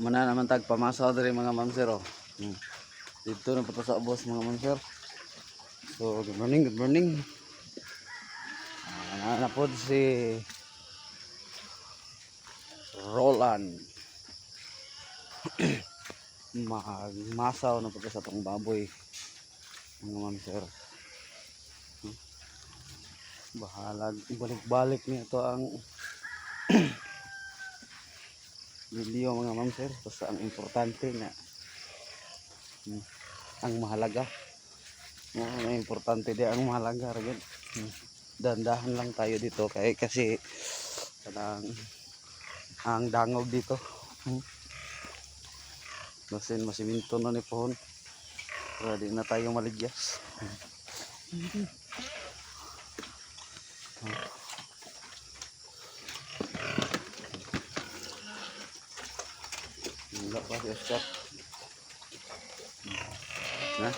Muna naman tag pamasaw diri mga ma'am sir. Oh. Dito na pa sa boss mga ma'am sir. So good morning, good morning. Na po si Roland. Magmasaw na po sa tong baboy mga ma'am sir. Bahalag balik-balik nito ang video mga ma'am sir. Basta ang importante na ang mahalaga. Ang importante di ang mahalaga rin. Dandahan lang tayo dito kasi parang ang dangog dito. Basin masiminto na ni pohon. Para di na tayo maligyas. Wala pa si Oscar. Na?